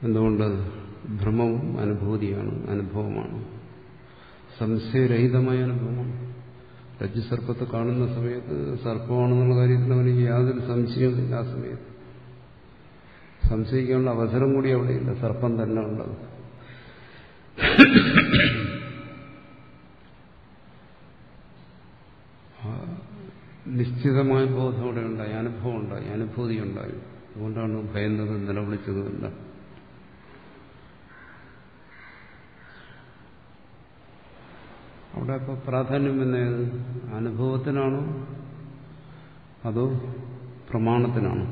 എന്തുകൊണ്ട്? ഭ്രമവും അനുഭൂതിയാണ്, അനുഭവമാണ്, സംശയരഹിതമായ അനുഭവമാണ്. രജ്ജുസർപ്പത്തെ കാണുന്ന സമയത്ത് സർപ്പമാണെന്നുള്ള കാര്യത്തിൽ അവനിക്ക് യാതൊരു സംശയവുമില്ല. ആ സമയത്ത് സംശയിക്കാനുള്ള അവസരം കൂടി അവിടെയില്ല, സർപ്പം തന്നെ ഉള്ളത്. നിശ്ചിതമായ ബോധം അവിടെ ഉണ്ടായി, അനുഭവം ഉണ്ടായി, അനുഭൂതി ഉണ്ടായി. അതുകൊണ്ടാണ് ഭയന്നതും നിലവിളിച്ചതുമില്ല. അവിടെ ഇപ്പോൾ പ്രാധാന്യം എന്നത് അനുഭവത്തിനാണോ അതോ പ്രമാണത്തിനാണോ?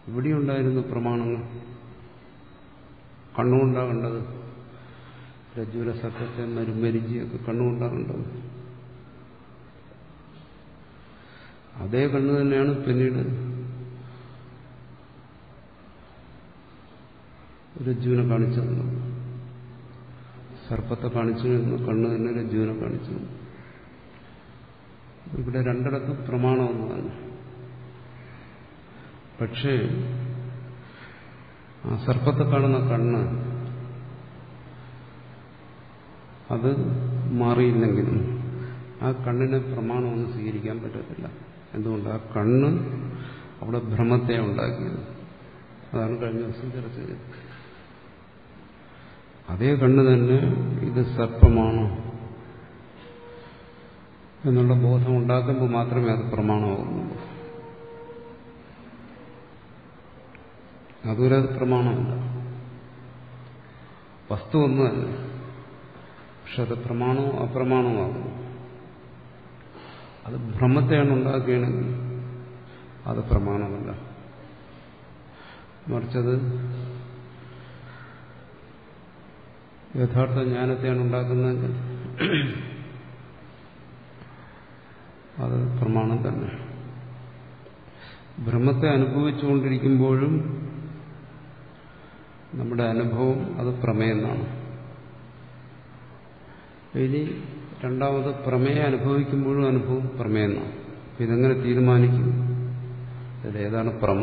ഇവിടെയുണ്ടായിരുന്നു പ്രമാണങ്ങൾ. കണ്ണുകൊണ്ടാകേണ്ടത് രജ്ജുവിലെ സർപ്പത്തെ മരുമരിജിയൊക്കെ കണ്ണുകൊണ്ടാകേണ്ടത്. അതേ കണ്ണ് തന്നെയാണ് പിന്നീട് രജ്ജുവിനെ കാണിച്ചു തന്നത്. സർപ്പത്തെ കാണിച്ചു തന്ന കണ്ണ് തന്നെ രജ്ജുവിനെ കാണിച്ചു. ഇവിടെ രണ്ടിടത്തും പ്രമാണമൊന്നതാണ്. പക്ഷേ ആ സർപ്പത്തെ കാണുന്ന കണ്ണ് അത് മാറിയില്ലെങ്കിലും ആ കണ്ണിനെ പ്രമാണമൊന്നും സ്വീകരിക്കാൻ പറ്റത്തില്ല. എന്തുകൊണ്ട്? ആ കണ്ണ് അവിടെ ഭ്രമത്തെ ഉണ്ടാക്കിയത്. അതാണ് കഴിഞ്ഞ ദിവസം ചർച്ച ചെയ്തത്. അതേ കണ്ണ് തന്നെ ഇത് സർപ്പമാണ് എന്നുള്ള ബോധം ഉണ്ടാക്കുമ്പോൾ മാത്രമേ അത് പ്രമാണമാകുന്നുള്ളൂ. അതുവരെ അത് പ്രമാണമല്ല. വസ്തു ഒന്ന് തന്നെ, പക്ഷെ അത് പ്രമാണവും അപ്രമാണവുമാകുന്നു. അത് ഭ്രമത്തെയാണ് ഉണ്ടാക്കുകയാണെങ്കിൽ അത് പ്രമാണമല്ല. മറിച്ചത് യഥാർത്ഥ ജ്ഞാനത്തെയാണ് ഉണ്ടാക്കുന്നതെങ്കിൽ അത് പ്രമാണം തന്നെ. ഭ്രമത്തെ അനുഭവിച്ചുകൊണ്ടിരിക്കുമ്പോഴും നമ്മുടെ അനുഭവം അത് പ്രമേയെന്നാണ്. ഇനി രണ്ടാമത് പ്രമേയം അനുഭവിക്കുമ്പോഴും അനുഭവം പ്രമേയെന്നാണ്. ഇതെങ്ങനെ തീരുമാനിക്കും? ഇതിലേതാണ് പ്രമ?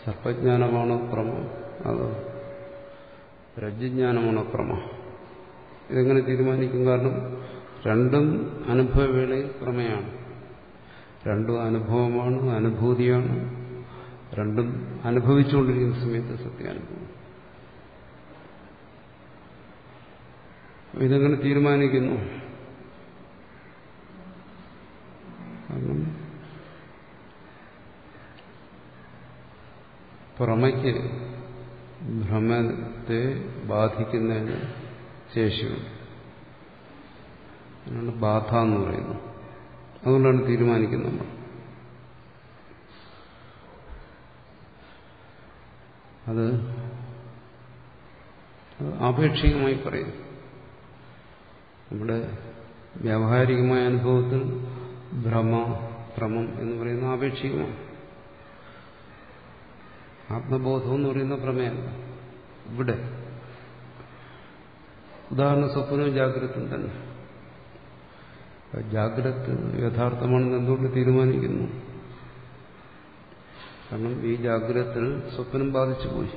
സർപ്പജ്ഞാനമാണോ പ്രമ, അതോ രജ്ജുജ്ഞാനമാണോ പ്രമ? ഇതെങ്ങനെ തീരുമാനിക്കും? കാരണം രണ്ടും അനുഭവവേളയിൽ പ്രമേയാണ്, രണ്ടും അനുഭവമാണ്, അനുഭൂതിയാണ്, രണ്ടും അനുഭവിച്ചുകൊണ്ടിരിക്കുന്ന സമയത്ത് സത്യാനുഭവം. ഇതെങ്ങനെ തീരുമാനിക്കുന്നു? കാരണം പ്രമയ്ക്ക് ഭ്രമത്തെ ബാധിക്കുന്നതിന് ശേഷിയുണ്ട്. അതിനാണ് ബാധ എന്ന് പറയുന്നത്. അതുകൊണ്ടാണ് തീരുമാനിക്കുന്നത് നമ്മൾ. അത് ആപേക്ഷികമായി പറയുന്നു. നമ്മുടെ വ്യാവഹാരികമായ അനുഭവത്തിൽ ഭ്രമം എന്ന് പറയുന്ന ആപേക്ഷികമാണ്. ആത്മബോധം എന്ന് പറയുന്ന പ്രമേയമല്ല. ഇവിടെ ഉദാഹരണം സ്വപ്നവും ജാഗ്രതയും തന്നെ. ജാഗ്രത യഥാർത്ഥമാണെന്ന് എന്തുകൊണ്ട് തീരുമാനിക്കുന്നു? കാരണം ഈ ജാഗ്രതത്തിൽ സ്വപ്നം ബാധിച്ചു പോയി.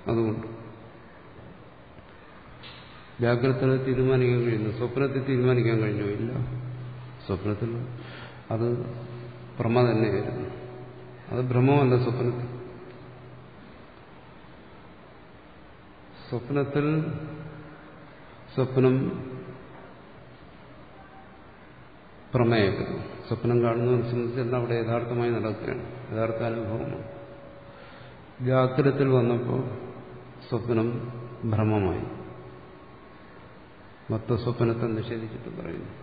അതുകൊണ്ട് ജാഗ്രത തീരുമാനിക്കാൻ കഴിയുന്നു. സ്വപ്നത്തിൽ തീരുമാനിക്കാൻ കഴിഞ്ഞോ? ഇല്ല. സ്വപ്നത്തിൽ അത് ഭ്രമ തന്നെയായിരുന്നു. അത് ഭ്രമമല്ല. സ്വപ്നം പ്രമേയമായിരുന്നു. സ്വപ്നം കാണുന്നതിനെ സംബന്ധിച്ച് എല്ലാം അവിടെ യഥാർത്ഥമായി നടക്കുകയാണ്, യഥാർത്ഥ അനുഭവമാണ്. ജാഗ്രതത്തിൽ വന്നപ്പോൾ സ്വപ്നം ഭ്രമമായി. മൊത്തസ്വപ്നത്തെ നിഷേധിച്ചിട്ട് പറയുന്നു.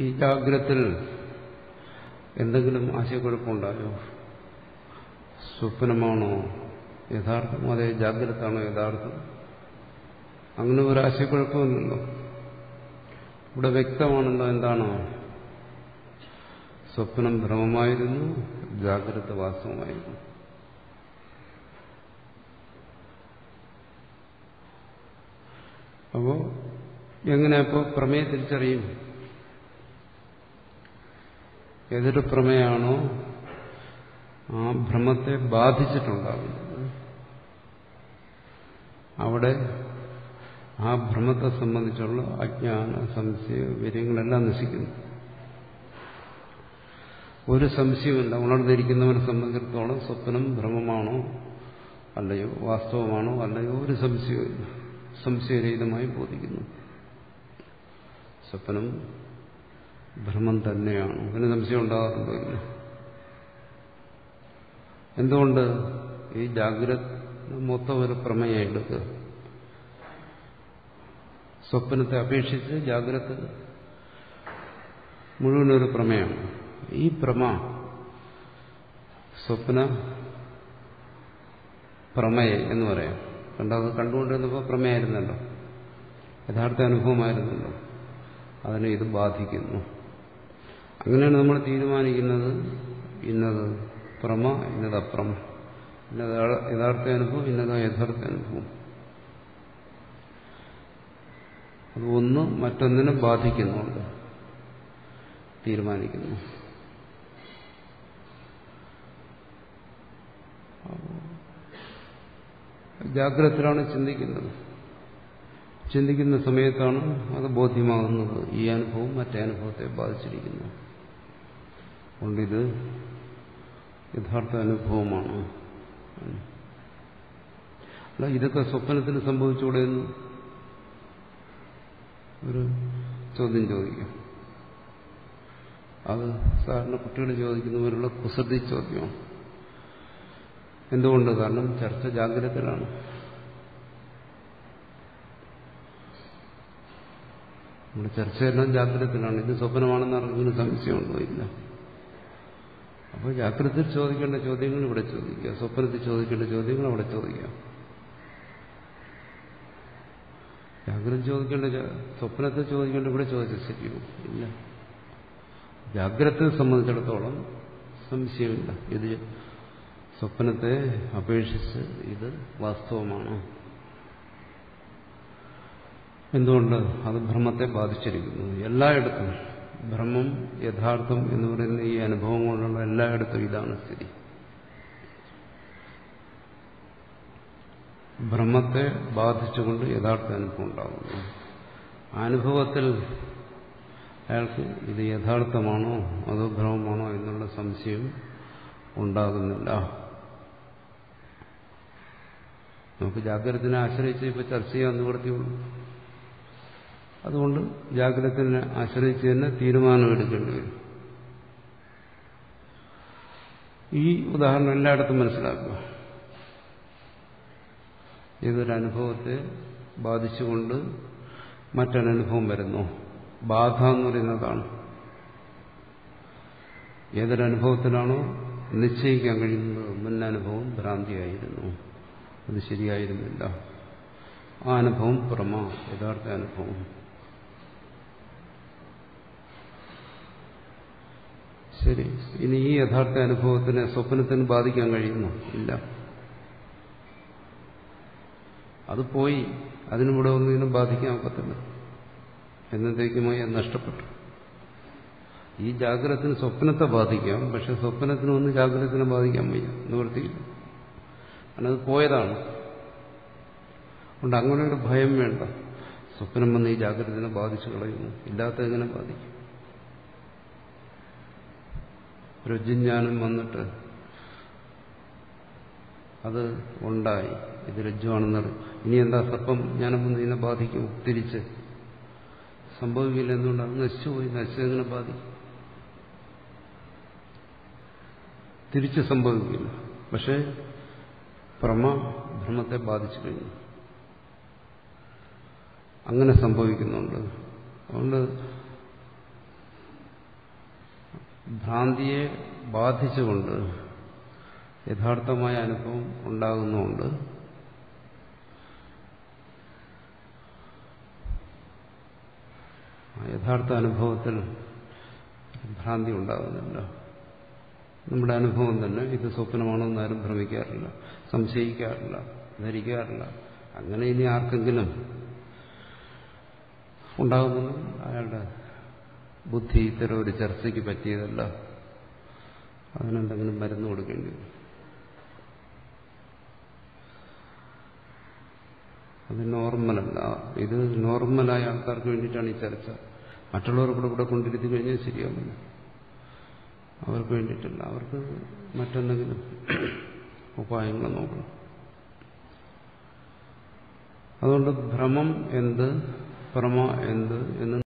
ഈ ജാഗ്രതത്തിൽ എന്തെങ്കിലും ആശയക്കുഴപ്പമുണ്ടായോ? സ്വപ്നമാണോ യഥാർത്ഥം, അതേ ജാഗ്രതയാണോ യഥാർത്ഥം? അങ്ങനെ ഒരു ആശയക്കുഴപ്പമില്ലല്ലോ. ഇവിടെ വ്യക്തമാണല്ലോ എന്താണോ? സ്വപ്നം ഭ്രമമായിരുന്നു, ജാഗ്രത വാസ്തവമായിരുന്നു. അപ്പോ എങ്ങനെയപ്പോ പ്രമേയം തിരിച്ചറിയും? ഏതൊരു പ്രമേയാണോ ആ ഭ്രമത്തെ ബാധിച്ചിട്ടുണ്ടാകുന്നത് അവിടെ ആ ഭ്രമത്തെ സംബന്ധിച്ചുള്ള അജ്ഞാന സംശയ വിരയങ്ങളെല്ലാം നശിക്കുന്നു. ഒരു സംശയമില്ല. ഉണർന്നിരിക്കുന്നവനെ സംബന്ധിച്ചിടത്തോളം സ്വപ്നം ഭ്രമമാണോ അല്ലയോ, വാസ്തവമാണോ അല്ലയോ, ഒരു സംശയമില്ല. സംശയരഹിതമായി ബോധിക്കുന്നു. സ്വപ്നം ഭ്രമം തന്നെയാണ്. അതിന് സംശയം ഉണ്ടാകാറുണ്ടോ? ഇല്ല. എന്തുകൊണ്ട്? ഈ ജാഗ്രത മൊത്തം ഒരു പ്രമേയം എടുക്കുക. സ്വപ്നത്തെ അപേക്ഷിച്ച് ജാഗ്രത മുഴുവനൊരു പ്രമേയമാണ്. ഈ സ്വപ്ന പ്രമേയ എന്ന് പറയാം. രണ്ടാമത് കണ്ടുകൊണ്ടിരുന്നപ്പോൾ പ്രമേയായിരുന്നല്ലോ, യഥാർത്ഥ അനുഭവമായിരുന്നല്ലോ. അതിനെ ഇത് ബാധിക്കുന്നു. അങ്ങനെയാണ് നമ്മൾ തീരുമാനിക്കുന്നത്. ഇന്നത് പ്രമ, ഇന്നത് അപ്രമ, ഇന്നത് യഥാർത്ഥ അനുഭവം, ഇന്നത് യഥാർത്ഥ അനുഭവം. അത് ഒന്ന് മറ്റൊന്നിനെ ബാധിക്കുന്നുണ്ട് തീരുമാനിക്കുന്നു. ജാഗ്രതത്തിലാണ് ചിന്തിക്കുന്നത്. ചിന്തിക്കുന്ന സമയത്താണ് അത് ബോധ്യമാകുന്നത്. ഈ അനുഭവം മറ്റേ അനുഭവത്തെ ബാധിച്ചിരിക്കുന്നു. അതുകൊണ്ടിത് യഥാർത്ഥ അനുഭവമാണ്. അല്ല, ഇതൊക്കെ സ്വപ്നത്തിന് സംഭവിച്ചുകൂടെയെന്ന് ഒരു ചോദ്യം ചോദിക്കാം. അത് സാധാരണ കുട്ടികൾ ചോദിക്കുന്നവരുള്ള കുസൃതി ചോദ്യമാണ്. എന്തുകൊണ്ട്? കാരണം ചർച്ച ജാഗ്രതയിലാണ്. നമ്മുടെ ചർച്ചയെല്ലാം ജാഗ്രതയിലാണ്. ഇത് സ്വപ്നമാണെന്ന് അറിഞ്ഞതിന് സംശയമുണ്ടോ? ഇല്ല. അപ്പോൾ ജാഗ്രതയിൽ ചോദിക്കേണ്ട ചോദ്യങ്ങൾ ഇവിടെ ചോദിക്കുക, സ്വപ്നത്തിൽ ചോദിക്കേണ്ട ചോദ്യങ്ങൾ അവിടെ ചോദിക്കാം. ജാഗ്രത ചോദിക്കേണ്ട സ്വപ്നത്തെ ചോദിക്കേണ്ട ഇവിടെ ചോദിച്ചാൽ ശരിയോ? ഇല്ല. ജാഗ്രതയെ സംബന്ധിച്ചിടത്തോളം സംശയമില്ല. ഇത് സ്വപ്നത്തെ അപേക്ഷിച്ച് ഇത് വാസ്തവമാണ്. എന്തുകൊണ്ട്? അത് ഭ്രമത്തെ ബാധിച്ചിരിക്കുന്നു. എല്ലായിടത്തും ഭ്രമം, യഥാർത്ഥം എന്ന് പറയുന്ന ഈ അനുഭവം കൊണ്ടുള്ള എല്ലായിടത്തും ഇതാണ് സ്ഥിതി. ഭ്രമത്തെ ബാധിച്ചുകൊണ്ട് യഥാർത്ഥ അനുഭവം ഉണ്ടാകുന്നു. അനുഭവത്തിൽ അയാൾക്ക് ഇത് യഥാർത്ഥമാണോ അതോ ഭ്രമമാണോ എന്നുള്ള സംശയം ഉണ്ടാകുന്നില്ല. നമുക്ക് ജാഗ്രതത്തിനെ ആശ്രയിച്ച് ഇപ്പോൾ ചർച്ച ചെയ്യാൻ നിവൃത്തിയുള്ളൂ. അതുകൊണ്ട് ജാഗ്രതത്തിനെ ആശ്രയിച്ച് തന്നെ തീരുമാനമെടുക്കേണ്ടി വരും. ഈ ഉദാഹരണം എല്ലായിടത്തും മനസ്സിലാക്കുക. ഏതൊരനുഭവത്തെ ബാധിച്ചുകൊണ്ട് മറ്റൊരനുഭവം വരുന്നു. ബാധ എന്ന് പറയുന്നതാണ്. ഏതൊരനുഭവത്തിലാണോ നിശ്ചയിക്കാൻ കഴിയുന്നത് മുന്നനുഭവം ഭ്രാന്തിയായിരുന്നു, അത് ശരിയായിരുന്നില്ല, ആ അനുഭവം പ്രമ, യഥാർത്ഥ അനുഭവം. ശരി, ഇനി ഈ യഥാർത്ഥ അനുഭവത്തിനെ സ്വപ്നത്തിന് ബാധിക്കാൻ കഴിയുന്നു? ഇല്ല. അത് പോയി. അതിനുകൂടെ ഒന്നും ഇതിനെ ബാധിക്കാൻ ഒക്കത്തില്ല. എന്നത്തേക്കുമായി അത് നഷ്ടപ്പെട്ടു. ഈ ജാഗ്രതത്തിന് സ്വപ്നത്തെ ബാധിക്കാം, പക്ഷെ സ്വപ്നത്തിനൊന്നും ജാഗ്രതത്തിനെ ബാധിക്കാൻ വയ്യ, നിവൃത്തിയില്ല. അത് പോയതാണ്. അതുകൊണ്ട് അങ്ങനെ ഒരു ഭയം വേണ്ട. സ്വപ്നം വന്ന് ഈ ജാഗ്രതത്തിനെ ബാധിച്ചു കളയുന്നു, ഇല്ലാത്ത എങ്ങനെ ബാധിക്കും? രജ്ജുജ്ഞാനം വന്നിട്ട് അത് ഉണ്ടായി, ഇത് രജ്ജുവാണെന്ന്. ഇനി എന്താ സർപ്പം ജ്ഞാനം വന്ന് ഇതിനെ ബാധിക്കും? തിരിച്ച് സംഭവിക്കില്ല. എന്തുകൊണ്ടാണ്? നശിച്ചുപോയി. നശിച്ചെങ്ങനെ ബാധിക്കും? തിരിച്ച് സംഭവിക്കില്ല. പക്ഷെ ഭ്രമത്തെ ബാധിച്ചു കഴിഞ്ഞു. അങ്ങനെ സംഭവിക്കുന്നുണ്ട്. അതുകൊണ്ട് ഭ്രാന്തിയെ ബാധിച്ചുകൊണ്ട് യഥാർത്ഥമായ അനുഭവം ഉണ്ടാകുന്നുണ്ട്. യഥാർത്ഥ അനുഭവത്തിൽ ഭ്രാന്തി ഉണ്ടാകുന്നില്ല. നമ്മുടെ അനുഭവം തന്നെ ഇത് സ്വപ്നമാണെന്ന് ആരും ഭ്രമിക്കാറില്ല, സംശയിക്കാറില്ല, ധരിക്കാറില്ല. അങ്ങനെ ഇനി ആർക്കെങ്കിലും ഉണ്ടാകുന്നത് അയാളുടെ ബുദ്ധി ഇത്തരം ഒരു ചർച്ചയ്ക്ക് പറ്റിയതല്ല അതിനെന്തെങ്കിലും മരുന്ന് കൊടുക്കേണ്ടി വരും. അത് നോർമലല്ല. ഇത് നോർമലായ ആൾക്കാർക്ക് വേണ്ടിയിട്ടാണ് ഈ ചർച്ച. മറ്റുള്ളവർ കൂടെ കൊണ്ടിരുത്തി കഴിഞ്ഞാൽ ശരിയാവില്ല. അവർക്ക് വേണ്ടിയിട്ടല്ല. അവർക്ക് മറ്റെന്തെങ്കിലും ഉപായങ്ങൾ നോക്കണം. അതുകൊണ്ട് ഭ്രമം എന്ത്, പ്രമ എന്ത് എന്ന്